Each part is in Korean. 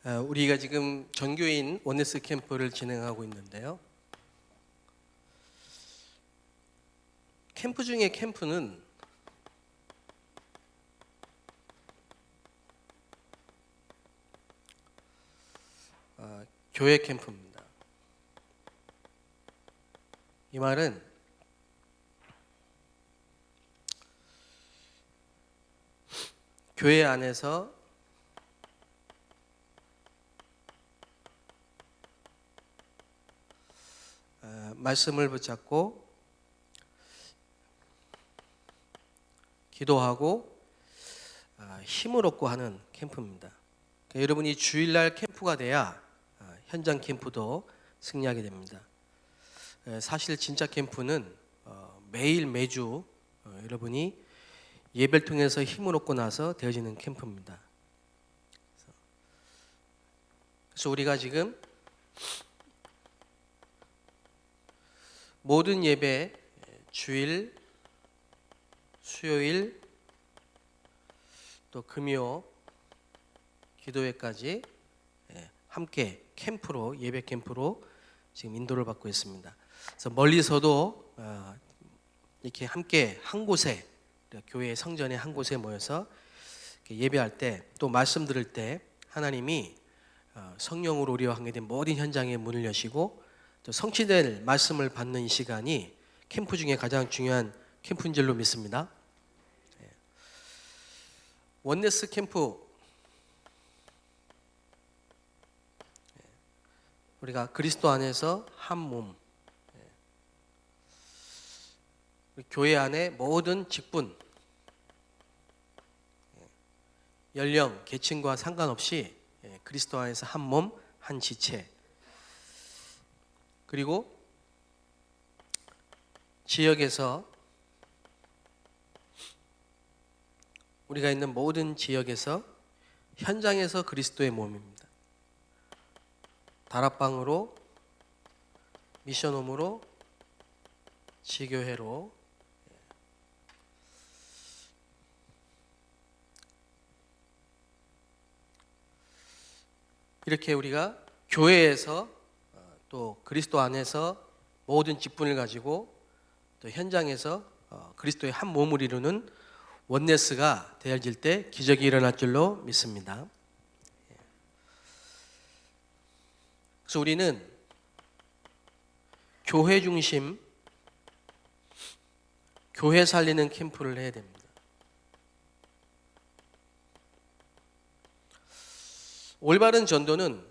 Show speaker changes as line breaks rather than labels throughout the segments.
우리가 지금 전교인 원네스 캠프를 진행하고 있는데요. 캠프 중에 캠프는 교회 캠프입니다. 이 말은 교회 안에서 말씀을 붙잡고 기도하고 힘을 얻고 하는 캠프입니다. 그러니까 여러분이 주일날 캠프가 돼야 현장 캠프도 승리하게 됩니다. 사실 진짜 캠프는 매일 매주 여러분이 예배를 통해서 힘을 얻고 나서 되어지는 캠프입니다. 그래서 우리가 지금 모든 예배, 주일, 수요일, 또 금요, 기도회까지 함께 캠프로, 예배 캠프로 지금 인도를 받고 있습니다. 그래서 멀리서도 이렇게 함께 한 곳에, 교회 성전의 한 곳에 모여서 예배할 때, 또 말씀 들을 때 하나님이 성령으로 우리와 관계된 모든 현장의 문을 여시고 또 성취될 말씀을 받는 이 시간이 캠프 중에 가장 중요한 캠프인 줄로 믿습니다. 원네스 캠프, 우리가 그리스도 안에서 한 몸, 교회 안에 모든 직분, 연령, 계층과 상관없이 그리스도 안에서 한 몸, 한 지체, 그리고 지역에서 우리가 있는 모든 지역에서 현장에서 그리스도의 몸입니다. 다락방으로, 미션홈으로, 지교회로 이렇게 우리가 교회에서 또 그리스도 안에서 모든 직분을 가지고 또 현장에서 그리스도의 한 몸을 이루는 원네스가 되어질 때 기적이 일어날 줄로 믿습니다. 그래서 우리는 교회 중심, 교회 살리는 캠프를 해야 됩니다. 올바른 전도는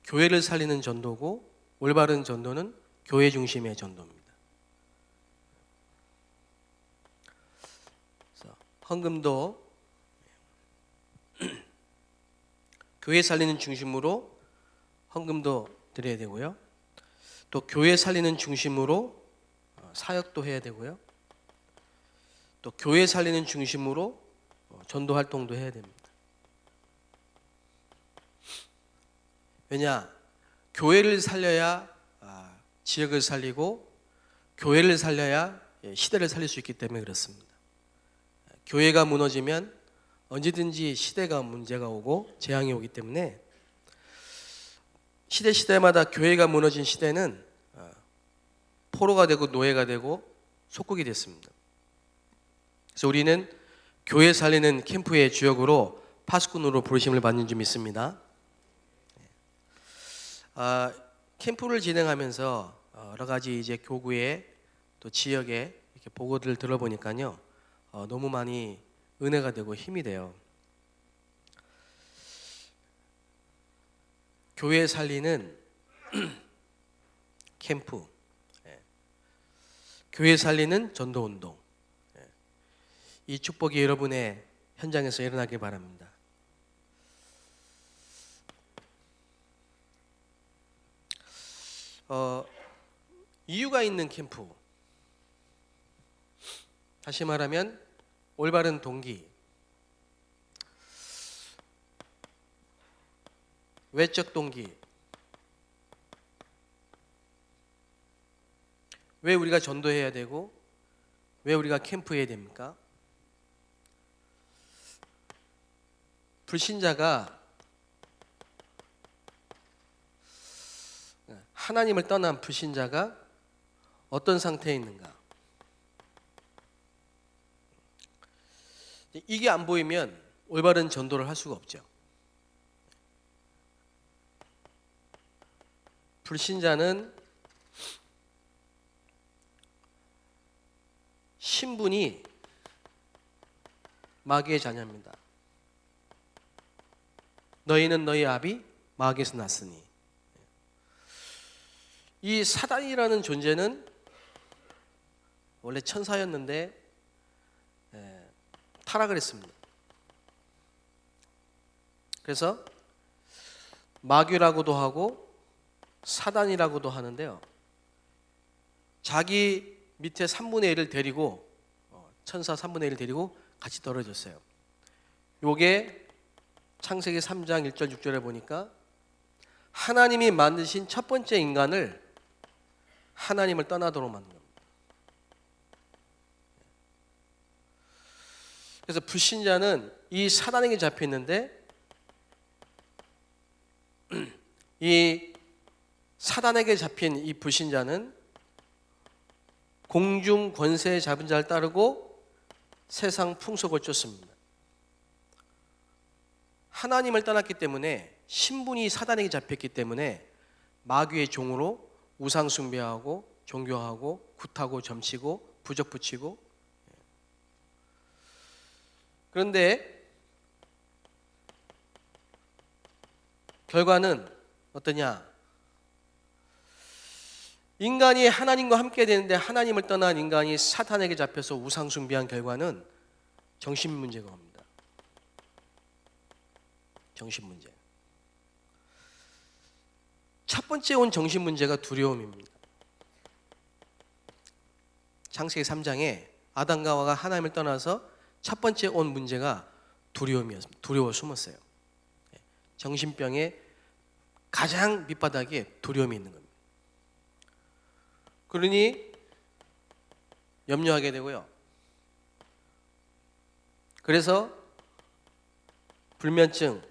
교회를 살리는 전도고, 올바른 전도는 교회 중심의 전도입니다. 그래서 헌금도 교회 살리는 중심으로 헌금도 드려야 되고요. 또 교회 살리는 중심으로 사역도 해야 되고요. 또 교회 살리는 중심으로 전도 활동도 해야 됩니다. 왜냐? 교회를 살려야 지역을 살리고, 교회를 살려야 시대를 살릴 수 있기 때문에 그렇습니다. 교회가 무너지면 언제든지 시대가 문제가 오고 재앙이 오기 때문에 시대마다 교회가 무너진 시대는 포로가 되고 노예가 되고 속국이 됐습니다. 그래서 우리는 교회 살리는 캠프의 주역으로 파수꾼으로 부르심을 받는 줄 믿습니다. 캠프를 진행하면서 여러 가지 이제 교구에 또 지역에 이렇게 보고들을 들어보니까요, 너무 많이 은혜가 되고 힘이 돼요. 교회 살리는 캠프, 교회 살리는 전도운동, 이 축복이 여러분의 현장에서 일어나길 바랍니다. 이유가 있는 캠프, 다시 말하면 올바른 동기, 외적 동기, 왜 우리가 전도해야 되고 왜 우리가 캠프해야 됩니까? 불신자가 하나님을 떠난 불신자가 어떤 상태에 있는가? 이게 안 보이면 올바른 전도를 할 수가 없죠. 불신자는 신분이 마귀의 자녀입니다. 너희는 너희 아비 마귀에서 났으니. 이 사단이라는 존재는 원래 천사였는데 타락을 했습니다. 그래서 마귀라고도 하고 사단이라고도 하는데요, 자기 밑에 3분의 1을 데리고, 천사 3분의 1을 데리고 같이 떨어졌어요. 요게 창세기 3장 1절 6절에 보니까 하나님이 만드신 첫 번째 인간을 하나님을 떠나도록 만든 겁니다. 그래서 불신자는 이 사단에게 잡혀 있는데, 이 사단에게 잡힌 이 불신자는 공중 권세 잡은 자를 따르고 세상 풍속을 쫓습니다. 하나님을 떠났기 때문에, 신분이 사단에게 잡혔기 때문에 마귀의 종으로 우상 숭배하고 종교하고 굿하고 점치고 부적 붙이고. 그런데 결과는 어떠냐? 인간이 하나님과 함께 되는데 하나님을 떠난 인간이 사탄에게 잡혀서 우상 숭배한 결과는 정신 문제가 옵니다. 정신 문제. 첫 번째 온 정신 문제가 두려움입니다. 창세기 3장에 아담과 하와가 하나님을 떠나서 첫 번째 온 문제가 두려움이었습니다. 두려워 숨었어요. 정신병의 가장 밑바닥에 두려움이 있는 겁니다. 그러니 염려하게 되고요. 그래서 불면증,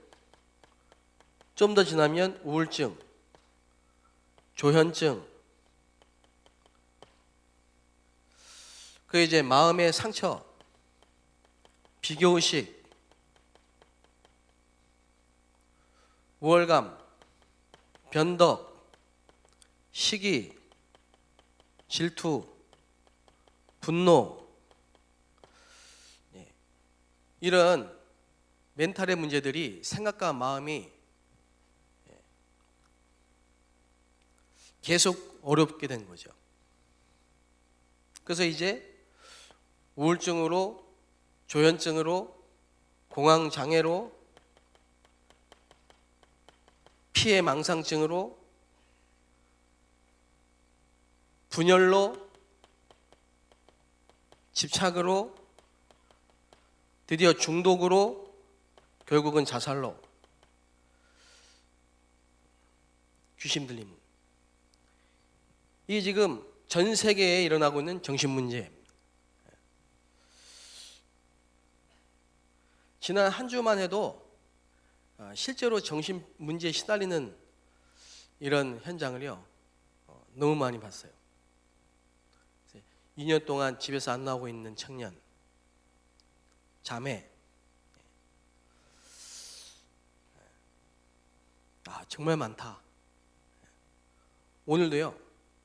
좀 더 지나면 우울증, 조현증, 그 이제 마음의 상처, 비교의식, 우월감, 변덕, 시기, 질투, 분노, 이런 멘탈의 문제들이 생각과 마음이 계속 어렵게 된 거죠. 그래서 이제 우울증으로, 조현증으로, 공황장애로, 피해 망상증으로, 분열로, 집착으로, 드디어 중독으로, 결국은 자살로, 귀신 들림. 이 지금 전 세계에 일어나고 있는 정신 문제입니다. 지난 한 주만 해도 실제로 정신 문제에 시달리는 이런 현장을요, 너무 많이 봤어요. 2년 동안 집에서 안 나오고 있는 청년, 자매, 정말 많다. 오늘도요,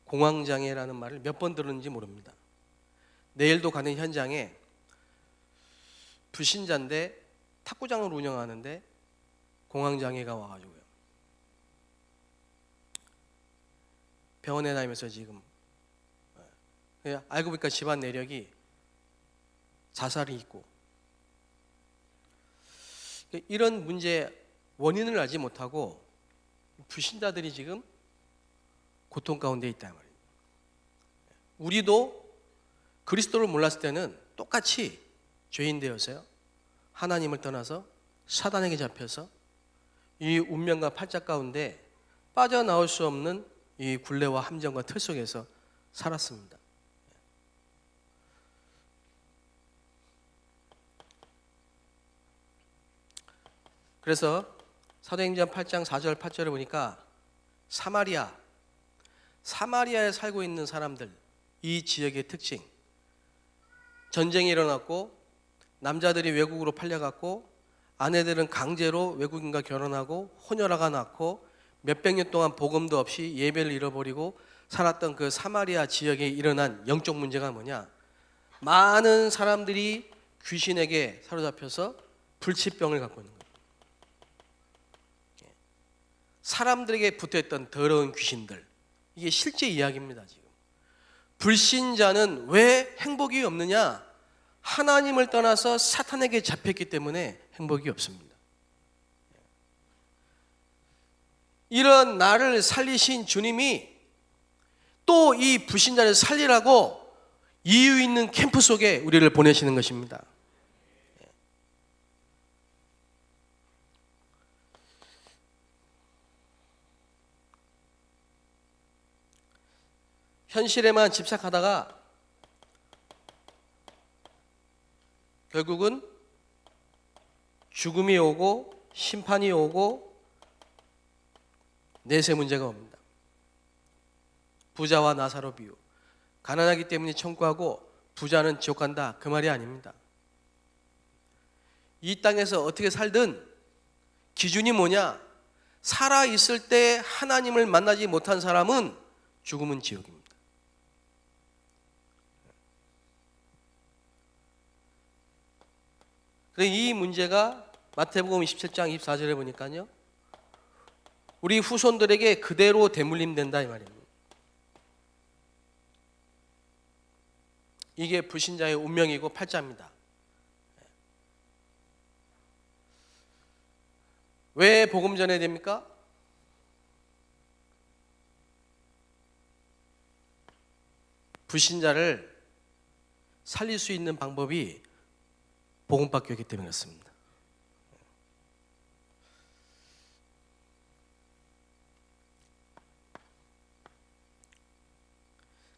공황장애라는 말을 몇 번 들었는지 모릅니다. 내일도 가는 현장에 불신자인데 탁구장을 운영하는데 공황장애가 와가지고요, 병원에 다니면서 지금 알고 보니까 집안 내력이 자살이 있고, 이런 문제 원인을 알지 못하고 불신자들이 지금 고통 가운데 있단 말이에요. 우리도 그리스도를 몰랐을 때는 똑같이 죄인 되어서요, 하나님을 떠나서 사단에게 잡혀서 이 운명과 팔자 가운데 빠져나올 수 없는 이 굴레와 함정과 틀 속에서 살았습니다. 그래서 사도행전 8장 4절 8절에 보니까 사마리아, 사마리아에 살고 있는 사람들, 이 지역의 특징, 전쟁이 일어났고 남자들이 외국으로 팔려갔고 아내들은 강제로 외국인과 결혼하고 혼혈아가 낳고 몇백 년 동안 복음도 없이 예배를 잃어버리고 살았던 그 사마리아 지역에 일어난 영적 문제가 뭐냐? 많은 사람들이 귀신에게 사로잡혀서 불치병을 갖고 있는 거예요. 사람들에게 붙어있던 더러운 귀신들, 이게 실제 이야기입니다. 지금 불신자는 왜 행복이 없느냐? 하나님을 떠나서 사탄에게 잡혔기 때문에 행복이 없습니다. 이런 나를 살리신 주님이 또 이 불신자를 살리라고 이유 있는 캠프 속에 우리를 보내시는 것입니다. 현실에만 집착하다가 결국은 죽음이 오고 심판이 오고 내세 문제가 옵니다. 부자와 나사로 비유. 가난하기 때문에 천국하고 부자는 지옥 간다, 그 말이 아닙니다. 이 땅에서 어떻게 살든 기준이 뭐냐? 살아있을 때 하나님을 만나지 못한 사람은 죽음은 지옥입니다. 그래서 이 문제가 마태복음 27장 24절에 보니까요, 우리 후손들에게 그대로 대물림된다 이 말입니다. 이게 불신자의 운명이고 팔자입니다. 왜 복음 전해야 됩니까? 불신자를 살릴 수 있는 방법이 복음밖에 없기 때문에 그렇습니다.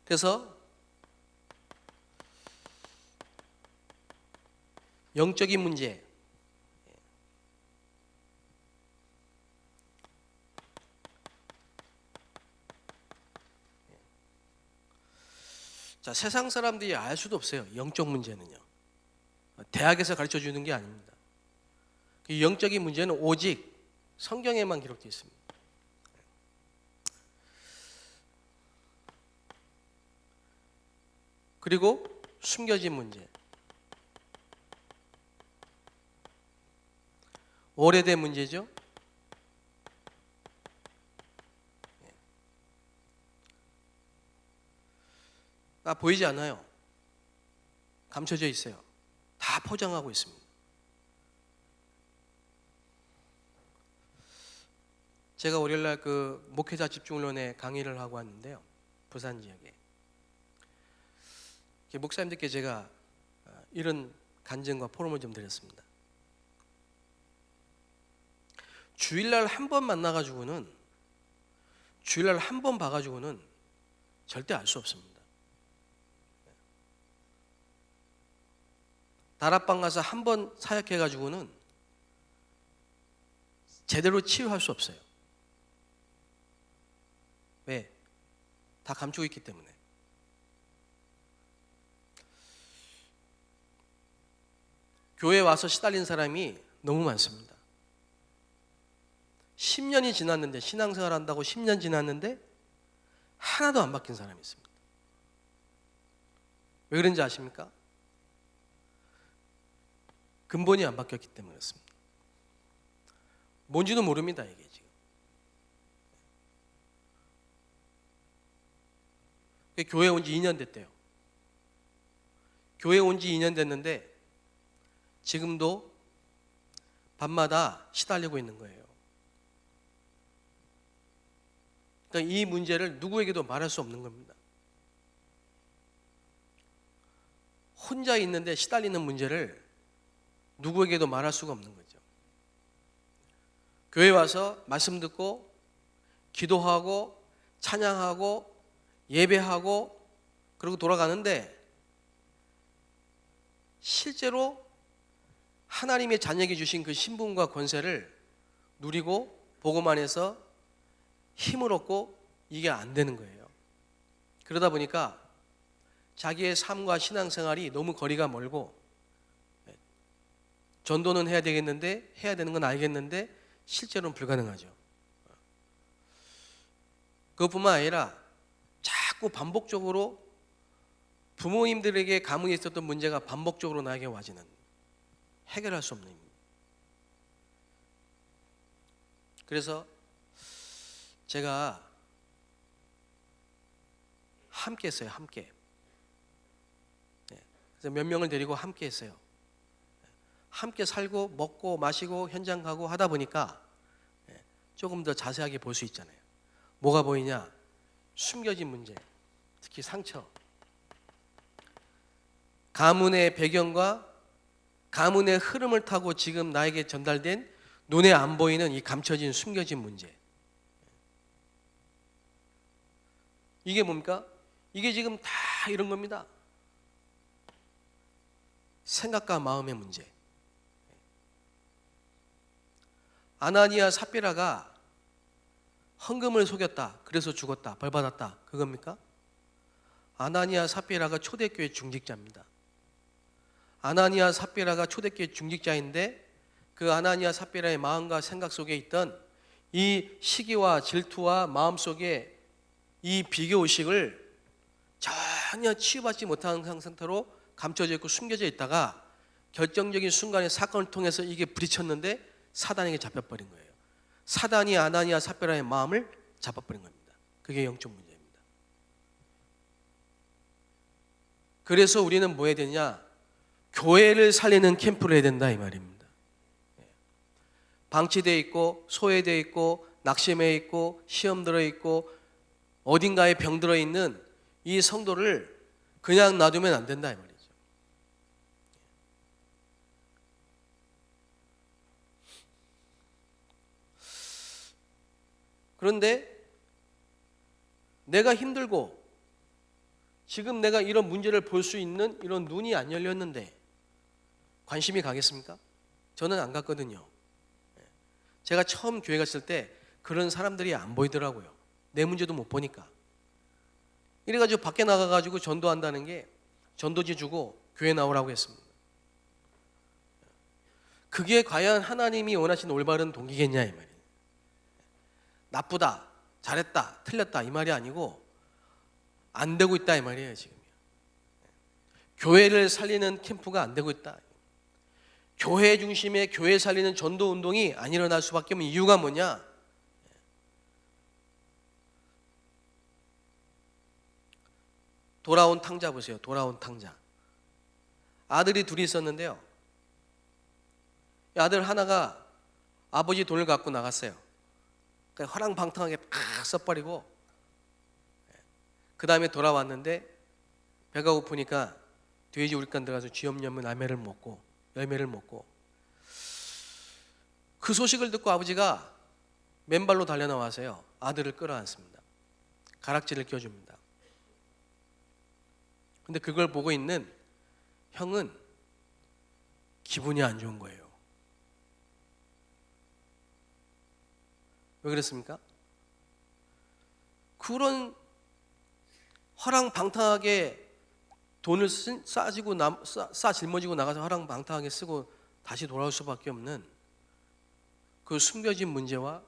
그래서 영적인 문제, 자, 세상 사람들이 알 수도 없어요. 영적 문제는요, 대학에서 가르쳐 주는 게 아닙니다. 그 영적인 문제는 오직 성경에만 기록되어 있습니다. 그리고 숨겨진 문제, 오래된 문제죠. 보이지 않아요. 감춰져 있어요. 다 포장하고 있습니다. 제가 월요일날 그 목회자 집중론에 강의를 하고 왔는데요, 부산 지역에 목사님들께 제가 이런 간증과 포럼을 좀 드렸습니다. 주일날 한 번 만나가지고는, 주일날 한 번 봐가지고는 절대 알 수 없습니다. 다락방 가서 한 번 사역해가지고는 제대로 치유할 수 없어요. 왜? 다 감추고 있기 때문에. 교회에 와서 시달린 사람이 너무 많습니다. 10년이 지났는데, 신앙생활 한다고 10년 지났는데 하나도 안 바뀐 사람이 있습니다. 왜 그런지 아십니까? 근본이 안 바뀌었기 때문에 그렇습니다. 뭔지도 모릅니다, 이게 지금. 교회 온 지 2년 됐대요. 교회 온 지 2년 됐는데 지금도 밤마다 시달리고 있는 거예요. 그러니까 이 문제를 누구에게도 말할 수 없는 겁니다. 혼자 있는데 시달리는 문제를 누구에게도 말할 수가 없는 거죠. 교회 와서 말씀 듣고 기도하고 찬양하고 예배하고 그러고 돌아가는데 실제로 하나님의 자녀에게 주신 그 신분과 권세를 누리고 복음 안에서 힘을 얻고 이게 안 되는 거예요. 그러다 보니까 자기의 삶과 신앙생활이 너무 거리가 멀고, 전도는 해야 되겠는데, 해야 되는 건 알겠는데 실제로는 불가능하죠. 그것뿐만 아니라 자꾸 반복적으로 부모님들에게 가문에 있었던 문제가 반복적으로 나에게 와지는, 해결할 수 없는 일입니다. 그래서 제가 함께 했어요. 함께. 그래서 몇 명을 데리고 함께 했어요. 함께 살고 먹고 마시고 현장 가고 하다 보니까 조금 더 자세하게 볼 수 있잖아요. 뭐가 보이냐? 숨겨진 문제, 특히 상처, 가문의 배경과 가문의 흐름을 타고 지금 나에게 전달된 눈에 안 보이는 이 감춰진 숨겨진 문제. 이게 뭡니까? 이게 지금 다 이런 겁니다. 생각과 마음의 문제. 아나니아 삽비라가 헌금을 속였다, 그래서 죽었다, 벌 받았다, 그겁니까? 아나니아 삽비라가 초대교회 중직자입니다. 아나니아 삽비라가 초대교회 중직자인데, 그 아나니아 삽비라의 마음과 생각 속에 있던 이 시기와 질투와 마음 속에 이 비교의식을 전혀 치유받지 못하는 상태로 감춰져 있고 숨겨져 있다가 결정적인 순간에 사건을 통해서 이게 부딪혔는데 사단에게 잡혀버린 거예요. 사단이 아나니아 삽비라의 마음을 잡아버린 겁니다. 그게 영적 문제입니다. 그래서 우리는 뭐 해야 되냐? 교회를 살리는 캠프를 해야 된다, 이 말입니다. 방치되어 있고 소외되어 있고 낙심해 있고 시험 들어 있고 어딘가에 병 들어 있는 이 성도를 그냥 놔두면 안 된다, 이 말이죠. 그런데 내가 힘들고 지금 내가 이런 문제를 볼 수 있는 이런 눈이 안 열렸는데 관심이 가겠습니까? 저는 안 갔거든요. 제가 처음 교회 갔을 때 그런 사람들이 안 보이더라고요. 내 문제도 못 보니까. 이래가지고 밖에 나가가지고 전도한다는 게 전도지 주고 교회 나오라고 했습니다. 그게 과연 하나님이 원하시는 올바른 동기겠냐, 이 말이에요. 나쁘다, 잘했다, 틀렸다 이 말이 아니고 안 되고 있다, 이 말이에요. 지금 교회를 살리는 캠프가 안 되고 있다. 교회 중심의 교회 살리는 전도 운동이 안 일어날 수밖에 없는 이유가 뭐냐? 돌아온 탕자 보세요. 돌아온 탕자. 아들이 둘이 있었는데요. 아들 하나가 아버지 돈을 갖고 나갔어요. 그러니까 허랑방탕하게 팍 써버리고 그 다음에 돌아왔는데 배가 고프니까 돼지 우리간 들어가서 쥐염염은 열매를 먹고 그 소식을 듣고 아버지가 맨발로 달려나와서요, 아들을 끌어안습니다. 가락지를 껴줍니다. 근데 그걸 보고 있는 형은 기분이 안 좋은 거예요. 왜 그랬습니까? 그런 허랑방탕하게 돈을 싸 짊어지고 나가서 허랑방탕하게 쓰고 다시 돌아올 수밖에 없는 그 숨겨진 문제와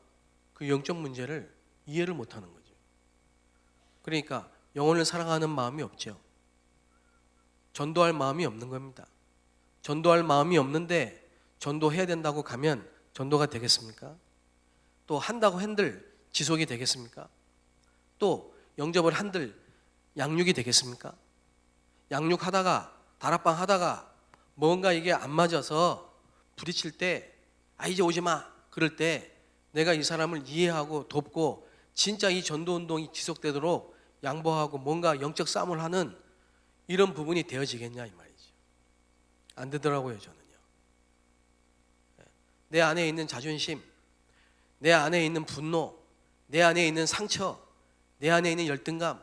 그 영적 문제를 이해를 못하는 거죠. 그러니까 영혼을 사랑하는 마음이 없죠. 전도할 마음이 없는 겁니다. 전도할 마음이 없는데 전도해야 된다고 가면 전도가 되겠습니까? 또 한다고 한들 지속이 되겠습니까? 또 영접을 한들 양육이 되겠습니까? 양육하다가 다락방 하다가 뭔가 이게 안 맞아서 부딪힐 때 이제 오지 마 그럴 때 내가 이 사람을 이해하고 돕고 진짜 이 전도운동이 지속되도록 양보하고 뭔가 영적 싸움을 하는 이런 부분이 되어지겠냐, 이 말이죠. 안 되더라고요, 저는요. 내 안에 있는 자존심, 내 안에 있는 분노, 내 안에 있는 상처, 내 안에 있는 열등감,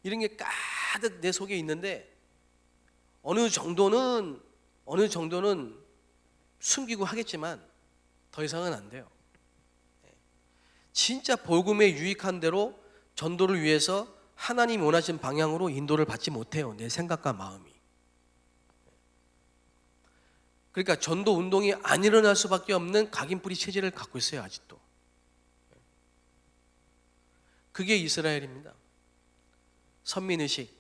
이런 게 가득 내 속에 있는데 어느 정도는 숨기고 하겠지만 더 이상은 안 돼요. 진짜 복음에 유익한 대로 전도를 위해서 하나님이 원하신 방향으로 인도를 받지 못해요. 내 생각과 마음이. 그러니까 전도 운동이 안 일어날 수밖에 없는 각인뿌리 체제를 갖고 있어요. 아직도. 그게 이스라엘입니다. 선민의식.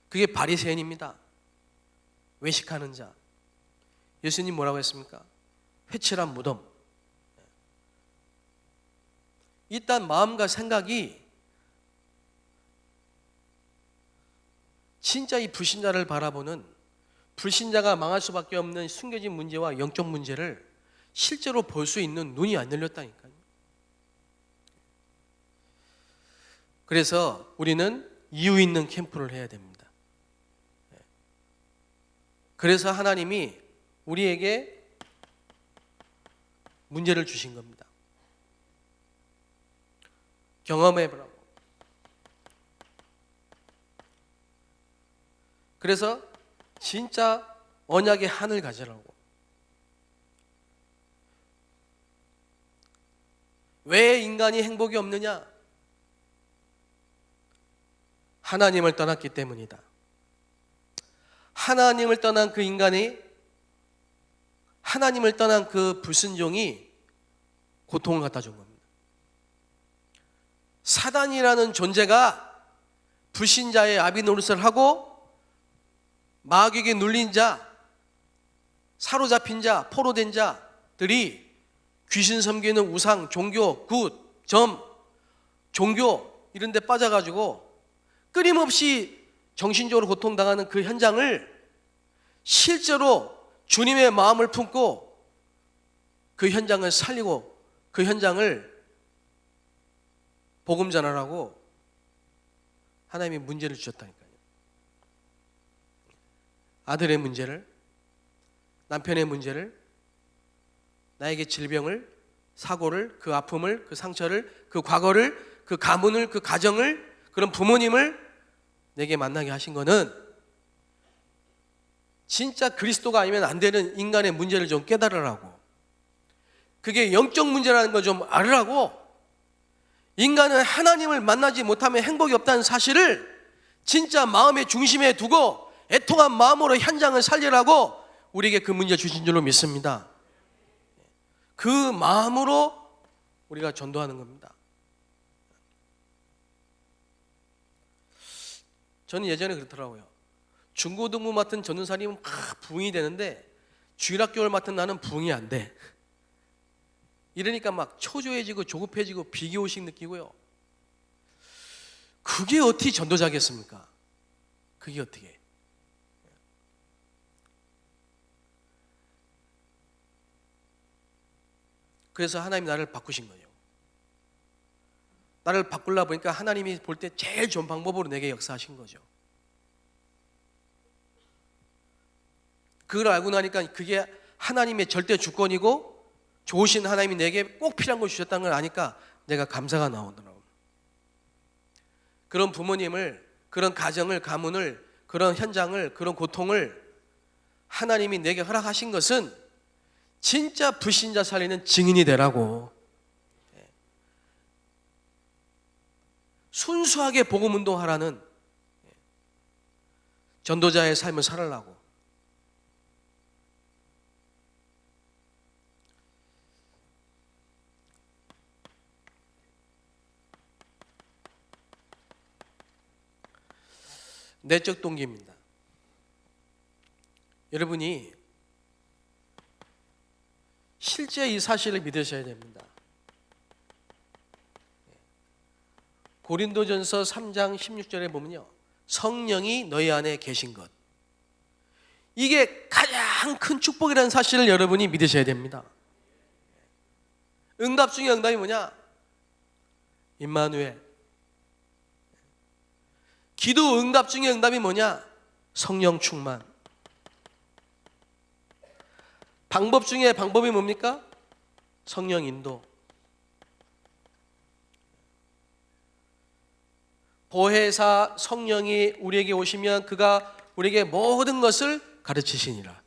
그게 바리새인입니다. 외식하는 자. 예수님 뭐라고 했습니까? 회칠한 무덤. 일단 마음과 생각이 진짜 이 불신자를 바라보는, 불신자가 망할 수밖에 없는 숨겨진 문제와 영적 문제를 실제로 볼 수 있는 눈이 안 열렸다니까요. 그래서 우리는 이유 있는 캠프를 해야 됩니다. 그래서 하나님이 우리에게 문제를 주신 겁니다. 경험해보라고. 그래서 진짜 언약의 한을 가지라고. 왜 인간이 행복이 없느냐? 하나님을 떠났기 때문이다. 하나님을 떠난 그 인간이, 하나님을 떠난 그 불순종이 고통을 갖다 준 겁니다. 사단이라는 존재가 불신자의 아비 노릇을 하고 마귀에게 눌린 자, 사로잡힌 자, 포로된 자들이 귀신 섬기는 우상, 종교, 굿, 점, 종교 이런 데 빠져가지고 끊임없이 정신적으로 고통당하는 그 현장을 실제로 주님의 마음을 품고 그 현장을 살리고 그 현장을 복음 전하라고 하나님이 문제를 주셨다니까요. 아들의 문제를, 남편의 문제를, 나에게 질병을, 사고를, 그 아픔을, 그 상처를, 그 과거를, 그 가문을, 그 가정을, 그런 부모님을 내게 만나게 하신 거는 진짜 그리스도가 아니면 안 되는 인간의 문제를 좀 깨달으라고, 그게 영적 문제라는 걸 좀 알으라고, 인간은 하나님을 만나지 못하면 행복이 없다는 사실을 진짜 마음의 중심에 두고 애통한 마음으로 현장을 살리라고 우리에게 그 문제 주신 줄로 믿습니다. 그 마음으로 우리가 전도하는 겁니다. 저는 예전에 그렇더라고요. 중고등부 맡은 전도사님은 막 부흥이 되는데 주일학교를 맡은 나는 부흥이 안 돼. 이러니까 막 초조해지고 조급해지고 비교의식 느끼고요. 그게 어떻게 전도자겠습니까? 그게 어떻게? 그래서 하나님이 나를 바꾸신 거예요. 나를 바꾸려 보니까 하나님이 볼 때 제일 좋은 방법으로 내게 역사하신 거죠. 그걸 알고 나니까 그게 하나님의 절대 주권이고 좋으신 하나님이 내게 꼭 필요한 걸 주셨다는 걸 아니까 내가 감사가 나오더라고요. 그런 부모님을, 그런 가정을, 가문을, 그런 현장을, 그런 고통을 하나님이 내게 허락하신 것은 진짜 불신자 살리는 증인이 되라고, 순수하게 복음 운동하라는, 전도자의 삶을 살으라고. 내적 동기입니다. 여러분이 실제 이 사실을 믿으셔야 됩니다. 고린도전서 3장 16절에 보면요, 성령이 너희 안에 계신 것, 이게 가장 큰 축복이라는 사실을 여러분이 믿으셔야 됩니다. 응답 중에 응답이 뭐냐? 임마누엘. 기도 응답 중에 응답이 뭐냐? 성령 충만. 방법 중에 방법이 뭡니까? 성령 인도. 보혜사 성령이 우리에게 오시면 그가 우리에게 모든 것을 가르치시니라.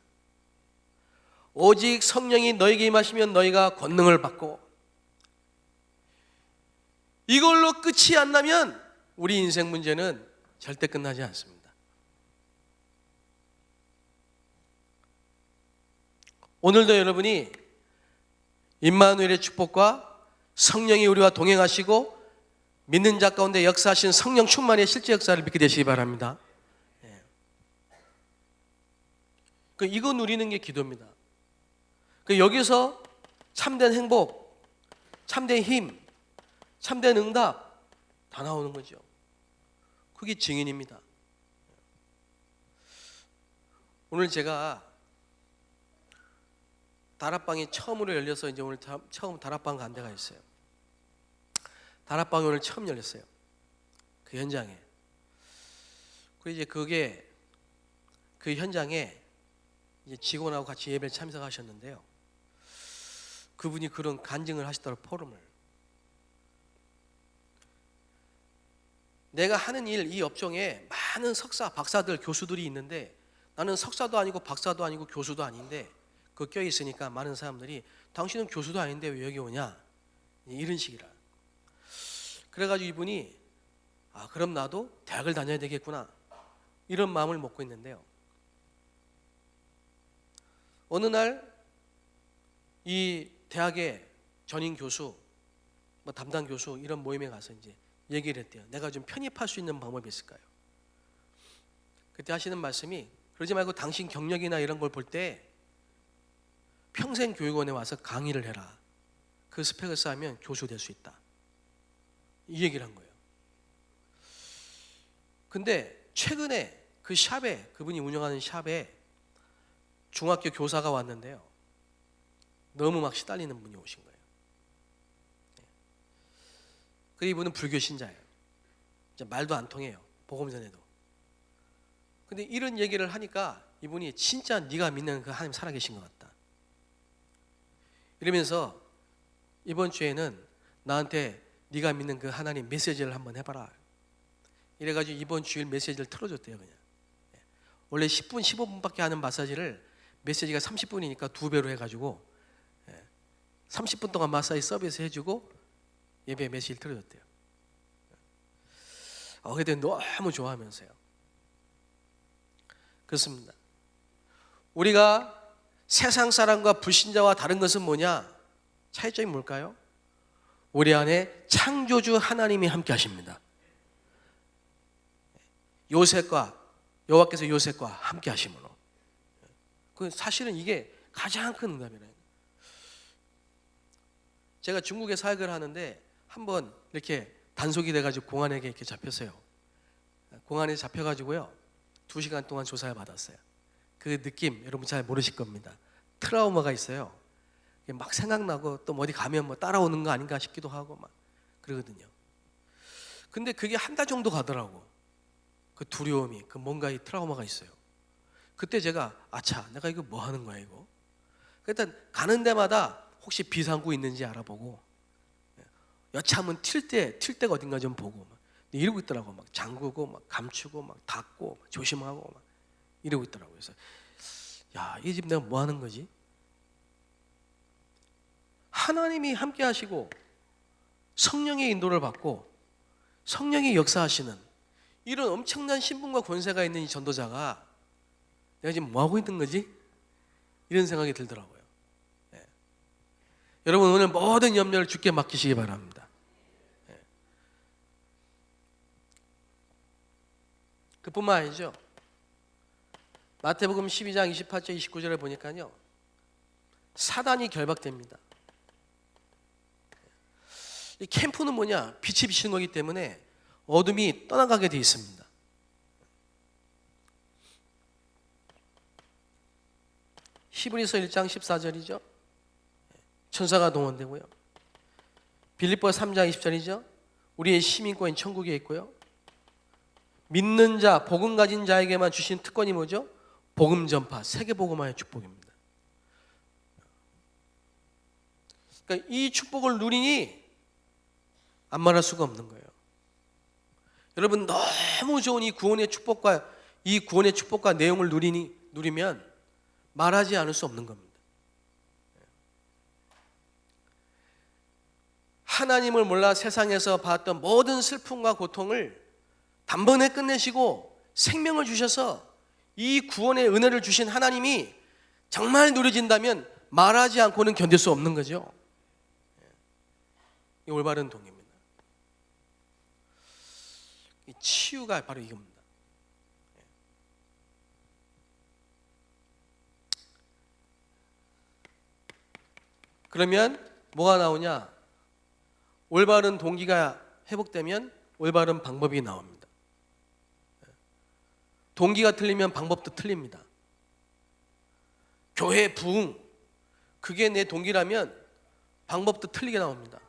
오직 성령이 너에게 임하시면 너희가 권능을 받고, 이걸로 끝이 안 나면 우리 인생 문제는 절대 끝나지 않습니다. 오늘도 여러분이 임마누엘의 축복과 성령이 우리와 동행하시고 믿는 자 가운데 역사하신 성령 충만의 실제 역사를 믿게 되시기 바랍니다. 이거 누리는 게 기도입니다. 여기서 참된 행복, 참된 힘, 참된 응답 다 나오는 거죠. 그게 증인입니다. 오늘 제가 다락방이 처음으로 열려서 이제 오늘 처음 다락방 간 데가 있어요. 다락방이 오늘 처음 열렸어요. 그 현장에. 그리고 이제 그 현장에 이제 직원하고 같이 예배를 참석하셨는데요. 그분이 그런 간증을 하시더라고요. 포럼을. 내가 하는 일, 이 업종에 많은 석사, 박사들, 교수들이 있는데 나는 석사도 아니고 박사도 아니고 교수도 아닌데 그 껴있으니까 많은 사람들이 당신은 교수도 아닌데 왜 여기 오냐? 이런 식이라. 그래가지고 이분이 그럼 나도 대학을 다녀야 되겠구나 이런 마음을 먹고 있는데요. 어느 날 이 대학의 전임 교수, 담당 교수 이런 모임에 가서 이제 얘기를 했대요. 내가 좀 편입할 수 있는 방법이 있을까요? 그때 하시는 말씀이 그러지 말고 당신 경력이나 이런 걸 볼 때 평생 교육원에 와서 강의를 해라. 그 스펙을 쌓으면 교수 될 수 있다. 이 얘기를 한 거예요. 근데 최근에 그 샵에, 그분이 운영하는 샵에 중학교 교사가 왔는데요. 너무 막 시달리는 분이 오신 거예요. 그 이분은 불교 신자예요. 이제 말도 안 통해요. 복음 전에도. 근데 이런 얘기를 하니까 이분이 진짜 네가 믿는 그 하나님 살아계신 것 같다. 이러면서 이번 주에는 나한테 네가 믿는 그 하나님 메시지를 한번 해봐라. 이래가지고 이번 주일 메시지를 틀어줬대요. 그냥. 원래 10분, 15분밖에 하는 마사지를 메시지가 30분이니까 2배로 해가지고 30분 동안 마사지 서비스 해주고 예배 메시지를 틀어줬대요. 그때 너무 좋아하면서요. 그렇습니다. 우리가 세상 사람과 불신자와 다른 것은 뭐냐? 차이점이 뭘까요? 우리 안에 창조주 하나님이 함께 하십니다. 여호와께서 요셉과 함께 하심으로. 사실은 이게 가장 큰 응답이에요. 제가 중국에 사역을 하는데 한번 이렇게 단속이 돼가지고 공안에게 이렇게 잡혔어요. 공안에 잡혀가지고요 2시간 동안 조사를 받았어요. 그 느낌 여러분 잘 모르실 겁니다. 트라우마가 있어요. 막 생각나고 또 어디 가면 뭐 따라오는 거 아닌가 싶기도 하고 막 그러거든요. 근데 그게 한 달 정도 가더라고. 그 두려움이, 그 뭔가 이 트라우마가 있어요. 그때 제가 내가 이거 뭐 하는 거야 이거. 일단 가는 데마다 혹시 비상구 있는지 알아보고 여차하면 튈 데가 어딘가 좀 보고 막 이러고 있더라고. 막 잠그고 막 감추고 막 닫고 막 조심하고 막 이러고 있더라고요. 그래서 이 집 내가 뭐 하는 거지? 하나님이 함께 하시고 성령의 인도를 받고 성령이 역사하시는 이런 엄청난 신분과 권세가 있는 이 전도자가 내가 지금 뭐 하고 있는 거지? 이런 생각이 들더라고요. 여러분 오늘 모든 염려를 주께 맡기시기 바랍니다. 그뿐만 아니죠. 마태복음 12장 28절 29절을 보니까요 사단이 결박됩니다. 이 캠프는 뭐냐? 빛이 비치는 거기 때문에 어둠이 떠나가게 되어 있습니다. 히브리서 1장 14절이죠. 천사가 동원되고요. 빌립보 3장 20절이죠. 우리의 시민권인 천국에 있고요. 믿는 자, 복음 가진 자에게만 주신 특권이 뭐죠? 복음 전파, 세계 복음화의 축복입니다. 그러니까 이 축복을 누리니 안 말할 수가 없는 거예요. 여러분 너무 좋은 이 구원의 축복과 내용을 누리면 말하지 않을 수 없는 겁니다. 하나님을 몰라 세상에서 봤던 모든 슬픔과 고통을 단번에 끝내시고 생명을 주셔서 이 구원의 은혜를 주신 하나님이 정말 누려진다면 말하지 않고는 견딜 수 없는 거죠. 이 올바른 동의입니다. 이 치유가 바로 이겁니다. 그러면 뭐가 나오냐? 올바른 동기가 회복되면 올바른 방법이 나옵니다. 동기가 틀리면 방법도 틀립니다. 교회 부흥, 그게 내 동기라면 방법도 틀리게 나옵니다.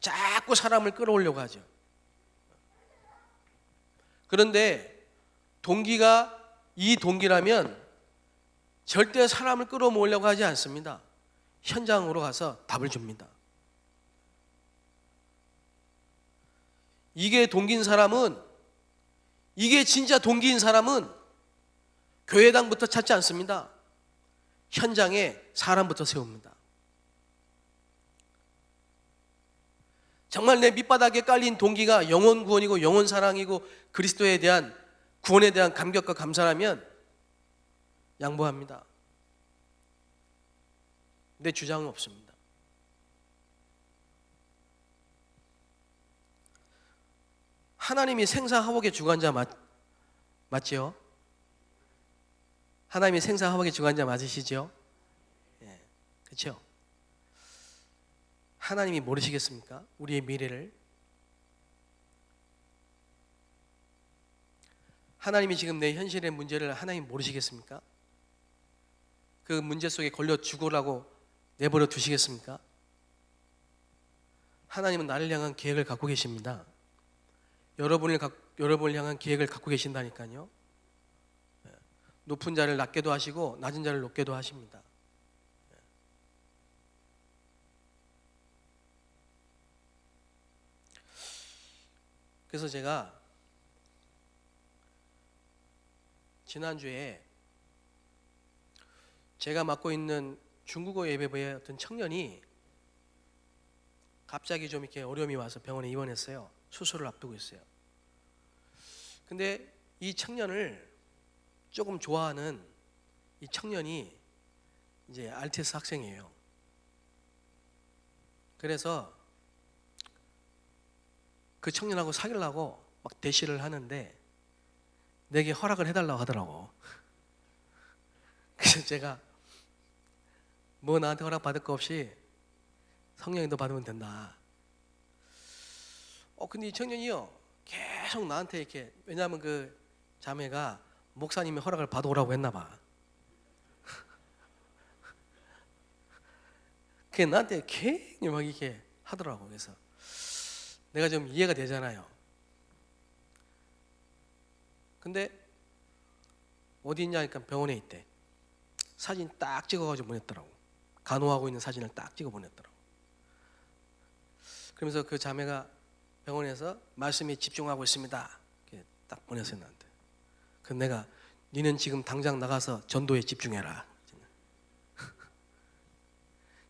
자꾸 사람을 끌어오려고 하죠. 그런데 동기가 이 동기라면 절대 사람을 끌어모으려고 하지 않습니다. 현장으로 가서 답을 줍니다. 이게 동기인 사람은, 이게 진짜 동기인 사람은 교회당부터 찾지 않습니다. 현장에 사람부터 세웁니다. 정말 내 밑바닥에 깔린 동기가 영혼 구원이고 영혼 사랑이고 그리스도에 대한 구원에 대한 감격과 감사라면 양보합니다. 내 주장은 없습니다. 하나님이 생사화복의 주관자 맞지요? 하나님이 생사화복의 주관자 맞으시죠? 예, 그렇죠? 하나님이 모르시겠습니까? 우리의 미래를. 하나님이 지금 내 현실의 문제를 하나님 모르시겠습니까? 그 문제 속에 걸려 죽으라고 내버려 두시겠습니까? 하나님은 나를 향한 계획을 갖고 계십니다. 여러분을 향한 계획을 갖고 계신다니까요. 높은 자를 낮게도 하시고 낮은 자를 높게도 하십니다. 그래서 제가 지난주에 제가 맡고 있는 중국어 예배부의 어떤 청년이 갑자기 좀 이렇게 어려움이 와서 병원에 입원했어요. 수술을 앞두고 있어요. 근데 이 청년을 조금 좋아하는 이 청년이 이제 RTS 학생이에요. 그래서 그 청년하고 사귀려고 막 대시를 하는데 내게 허락을 해달라고 하더라고. 그래서 제가 뭐 나한테 허락 받을 거 없이 성령이 너 받으면 된다. 근데 이 청년이요 계속 나한테 이렇게, 왜냐하면 그 자매가 목사님의 허락을 받아오라고 했나 봐. 그게 나한테 괜히 막 이렇게 하더라고. 그래서 내가 좀 이해가 되잖아요. 근데 어디 있냐 하니까 병원에 있대. 사진 딱 찍어가지고 보냈더라고. 간호하고 있는 사진을 딱 찍어 보냈더라고. 그러면서 그 자매가 병원에서 말씀에 집중하고 있습니다. 이렇게 딱 보냈어요 나한테. 그래서 내가 니는 지금 당장 나가서 전도에 집중해라.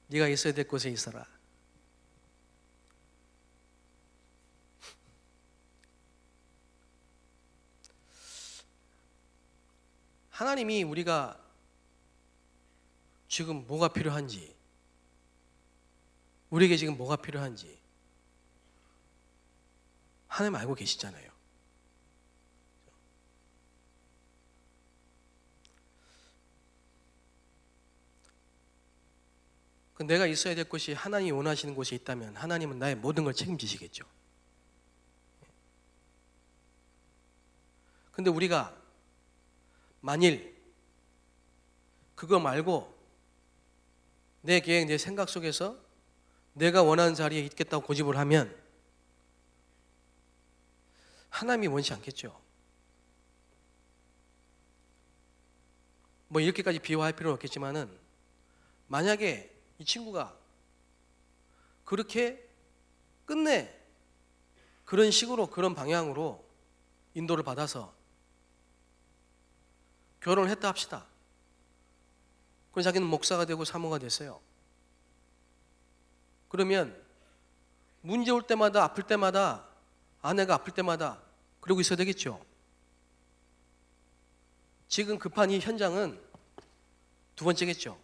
네가 있어야 될 곳에 있어라. 하나님이 우리가 지금 뭐가 필요한지, 우리에게 지금 뭐가 필요한지 하나님 알고 계시잖아요. 내가 있어야 될 곳이 하나님이 원하시는 곳에 있다면 하나님은 나의 모든 걸 책임지시겠죠. 근데 우리가 만일 그거 말고 내 계획, 내 생각 속에서 내가 원하는 자리에 있겠다고 고집을 하면 하나님이 원치 않겠죠. 뭐 이렇게까지 비유할 필요는 없겠지만은 만약에 이 친구가 그렇게 끝내 그런 식으로 그런 방향으로 인도를 받아서 결혼을 했다 합시다. 그럼 자기는 목사가 되고 사모가 됐어요. 그러면 문제 올 때마다, 아플 때마다, 아내가 아플 때마다 그러고 있어야 되겠죠. 지금 급한 이 현장은 두 번째겠죠.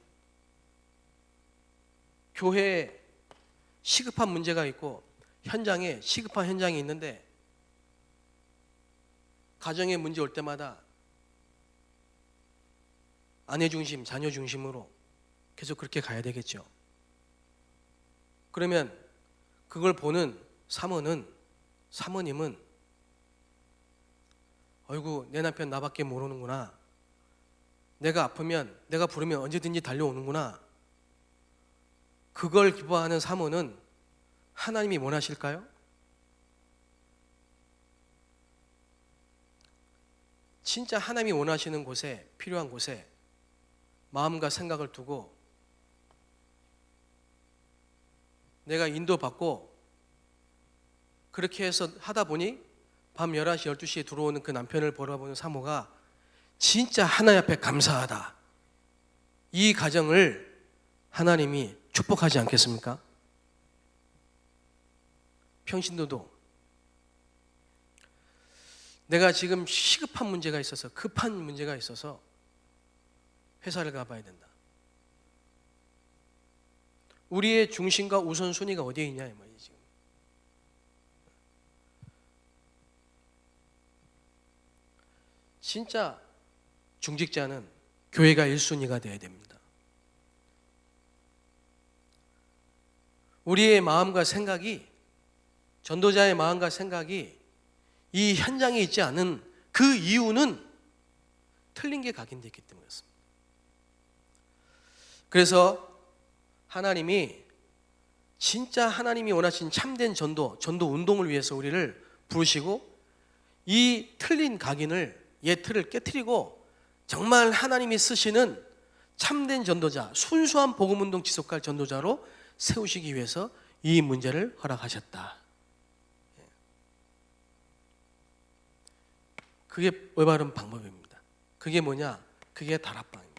교회에 시급한 문제가 있고 현장에 시급한 현장이 있는데 가정에 문제 올 때마다 아내 중심, 자녀 중심으로 계속 그렇게 가야 되겠죠. 그러면 그걸 보는 사모님은 어이구, 내 남편 나밖에 모르는구나. 내가 아프면, 내가 부르면 언제든지 달려오는구나. 그걸 기뻐하는 사모는 하나님이 원하실까요? 진짜 하나님이 원하시는 곳에, 필요한 곳에 마음과 생각을 두고 내가 인도받고 그렇게 해서 하다 보니 밤 11시, 12시에 들어오는 그 남편을 바라보는 사모가 진짜 하나님 앞에 감사하다. 이 가정을 하나님이 축복하지 않겠습니까? 평신도도 내가 지금 시급한 문제가 있어서, 급한 문제가 있어서 회사를 가봐야 된다. 우리의 중심과 우선순위가 어디에 있냐 이 말이지. 지금 진짜 중직자는 교회가 1순위가 되어야 됩니다. 우리의 마음과 생각이, 전도자의 마음과 생각이 이 현장에 있지 않은 그 이유는 틀린 게 각인되어 있기 때문에 그렇습니다. 그래서 하나님이 진짜 하나님이 원하신 참된 전도 운동을 위해서 우리를 부르시고 이 틀린 각인을, 예틀을 깨트리고 정말 하나님이 쓰시는 참된 전도자, 순수한 복음운동 지속할 전도자로 세우시기 위해서 이 문제를 허락하셨다. 그게 올바른 방법입니다. 그게 뭐냐? 그게 다락방입니다.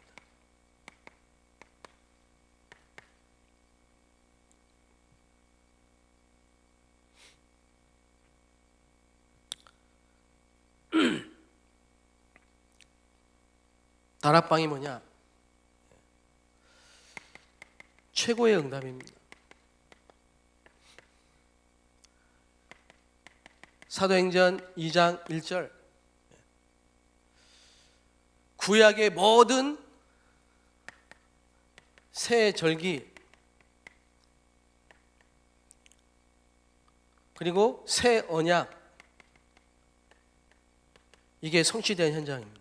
다락방이 뭐냐? 최고의 응답입니다. 사도행전 2장 1절, 구약의 모든 새 절기 그리고 새 언약, 이게 성취된 현장입니다.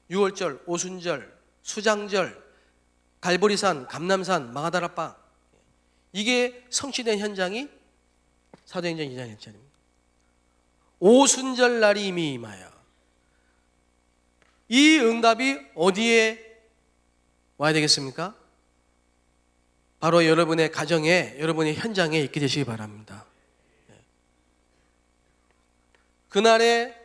유월절, 오순절, 수장절, 갈보리산, 감남산, 마가다락방, 이게 성취된 현장이 사도행전 2장 1절입니다. 오순절 날이 이미 임하여. 이 응답이 어디에 와야 되겠습니까? 바로 여러분의 가정에, 여러분의 현장에 있게 되시기 바랍니다. 그날에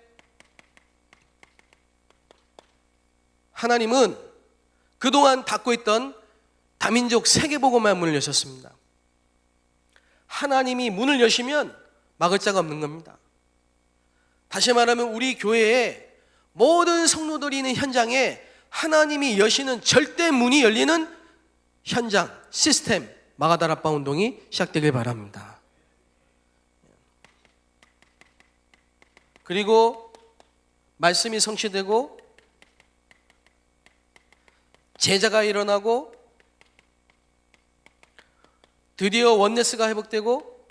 하나님은 그동안 닫고 있던 다민족 세계복음화의 문을 여셨습니다. 하나님이 문을 여시면 막을 자가 없는 겁니다. 다시 말하면 우리 교회에 모든 성도들이 있는 현장에 하나님이 여시는 절대 문이 열리는 현장, 시스템, 마가다락방 운동이 시작되길 바랍니다. 그리고 말씀이 성취되고 제자가 일어나고 드디어 원네스가 회복되고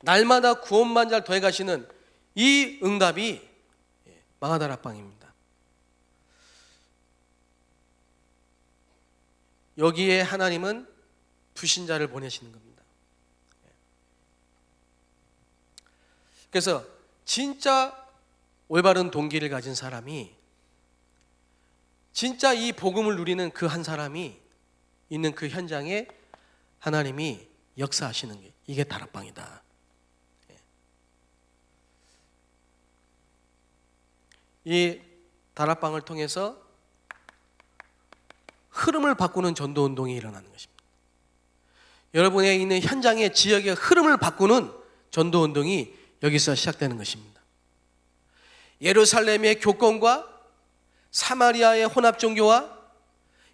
날마다 구원만 잘 더해가시는 이 응답이 마가다락방입니다. 여기에 하나님은 불신자를 보내시는 겁니다. 그래서 진짜 올바른 동기를 가진 사람이, 진짜 이 복음을 누리는 그 한 사람이 있는 그 현장에 하나님이 역사하시는 게, 이게 다락방이다. 이 다락방을 통해서 흐름을 바꾸는 전도 운동이 일어나는 것입니다. 여러분의 있는 현장의 지역의 흐름을 바꾸는 전도 운동이 여기서 시작되는 것입니다. 예루살렘의 교권과 사마리아의 혼합 종교와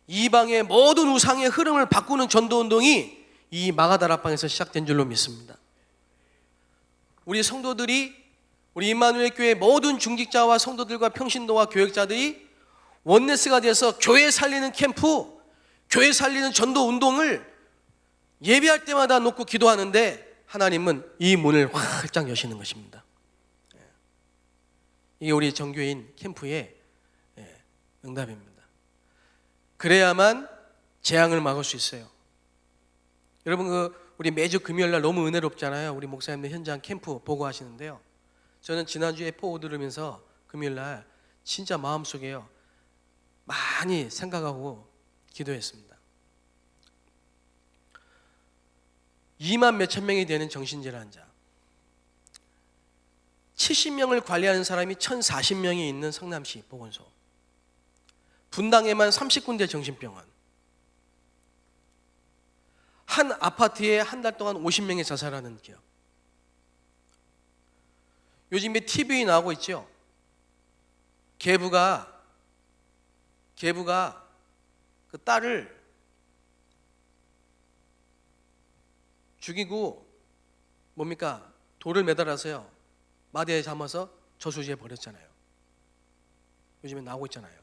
이방의 모든 우상의 흐름을 바꾸는 전도 운동이 이 마가다락방에서 시작된 줄로 믿습니다. 우리 성도들이, 우리 임마누엘 교회 모든 중직자와 성도들과 평신도와 교역자들이 원네스가 돼서 교회 살리는 캠프, 교회 살리는 전도 운동을 예배할 때마다 놓고 기도하는데 하나님은 이 문을 활짝 여시는 것입니다. 이게 우리 정교인 캠프의 응답입니다. 그래야만 재앙을 막을 수 있어요. 여러분, 우리 매주 금요일날 너무 은혜롭잖아요. 우리 목사님들 현장 캠프 보고하시는데요. 저는 지난주에 포오 들으면서 금요일날 진짜 마음속에요 많이 생각하고 기도했습니다. 2만 몇천 명이 되는 정신질환 환자, 70명을 관리하는 사람이 1040명이 있는 성남시 보건소, 분당에만 30군데 정신병원, 한 아파트에 한 달 동안 50명이 자살하는 기업. 요즘에 TV에 나오고 있죠. 계부가 그 딸을 죽이고 뭡니까? 돌을 매달아서요 마대에 담아서 저수지에 버렸잖아요. 요즘에 나오고 있잖아요.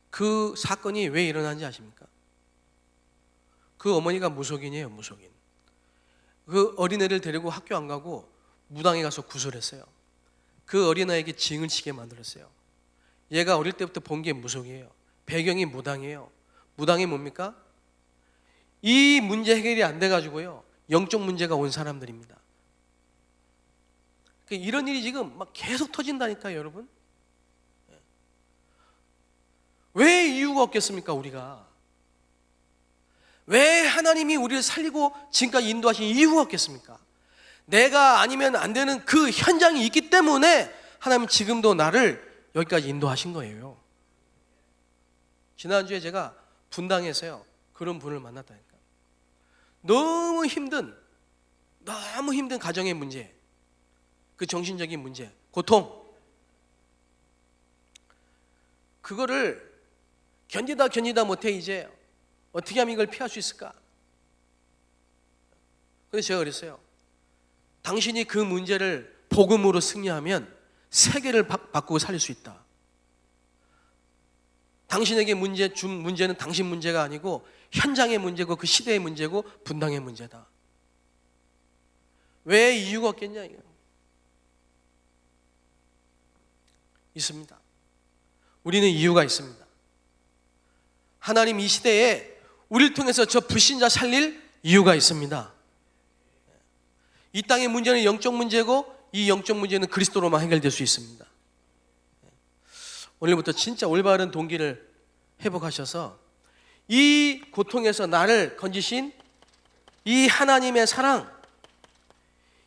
그 사건이 왜 일어난지 아십니까? 그 어머니가 무속인이에요. 무속인. 그 어린애를 데리고 학교 안 가고 무당에 가서 구슬했어요. 그 어린아이에게 징을 치게 만들었어요. 얘가 어릴 때부터 본 게 무속이에요. 배경이 무당이에요. 무당이 뭡니까? 이 문제 해결이 안 돼가지고요 영적 문제가 온 사람들입니다. 이런 일이 지금 막 계속 터진다니까요, 여러분. 왜 이유가 없겠습니까, 우리가? 왜 하나님이 우리를 살리고 지금까지 인도하신 이유가 없겠습니까? 내가 아니면 안 되는 그 현장이 있기 때문에 하나님은 지금도 나를 여기까지 인도하신 거예요. 지난주에 제가 분당에서요 그런 분을 만났다니까. 너무 힘든 가정의 문제, 그 정신적인 문제, 고통, 그거를 견디다 못해 이제 어떻게 하면 이걸 피할 수 있을까? 그래서 제가 그랬어요. 당신이 그 문제를 복음으로 승리하면 세계를 바꾸고 살릴 수 있다. 당신에게 준 문제는 당신 문제가 아니고 현장의 문제고 그 시대의 문제고 분당의 문제다. 왜 이유가 없겠냐 이거. 있습니다. 우리는 이유가 있습니다. 하나님 이 시대에 우리를 통해서 저 불신자 살릴 이유가 있습니다. 이 땅의 문제는 영적 문제고 이 영적 문제는 그리스도로만 해결될 수 있습니다. 오늘부터 진짜 올바른 동기를 회복하셔서 이 고통에서 나를 건지신 이 하나님의 사랑,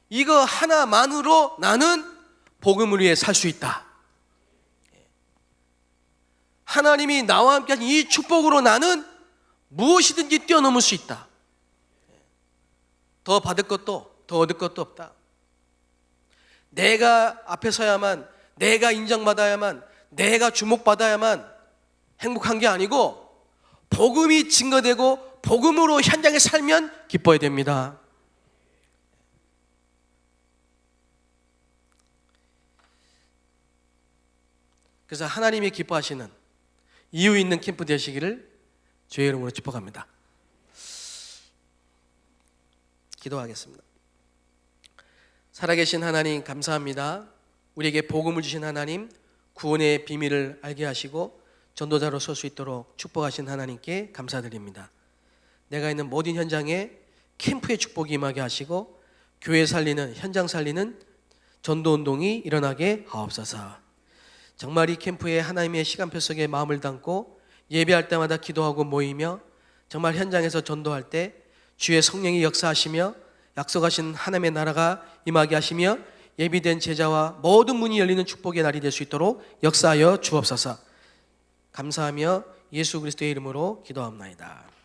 이거 하나만으로 나는 복음을 위해 살 수 있다. 하나님이 나와 함께 하신 이 축복으로 나는 무엇이든지 뛰어넘을 수 있다. 더 받을 것도 더 얻을 것도 없다. 내가 앞에 서야만, 내가 인정받아야만, 내가 주목받아야만 행복한 게 아니고 복음이 증거되고 복음으로 현장에 살면 기뻐야 됩니다. 그래서 하나님이 기뻐하시는 이유 있는 캠프 되시기를 주의 이름으로 축복합니다. 기도하겠습니다. 살아계신 하나님 감사합니다. 우리에게 복음을 주신 하나님, 구원의 비밀을 알게 하시고 전도자로 설 수 있도록 축복하신 하나님께 감사드립니다. 내가 있는 모든 현장에 캠프의 축복이 임하게 하시고 교회 살리는, 현장 살리는 전도운동이 일어나게 하옵소서. 정말 이 캠프에 하나님의 시간표 속에 마음을 담고 예배할 때마다 기도하고 모이며 정말 현장에서 전도할 때 주의 성령이 역사하시며 약속하신 하나님의 나라가 임하게 하시며 예비된 제자와 모든 문이 열리는 축복의 날이 될 수 있도록 역사하여 주옵소서. 감사하며 예수 그리스도의 이름으로 기도합나이다.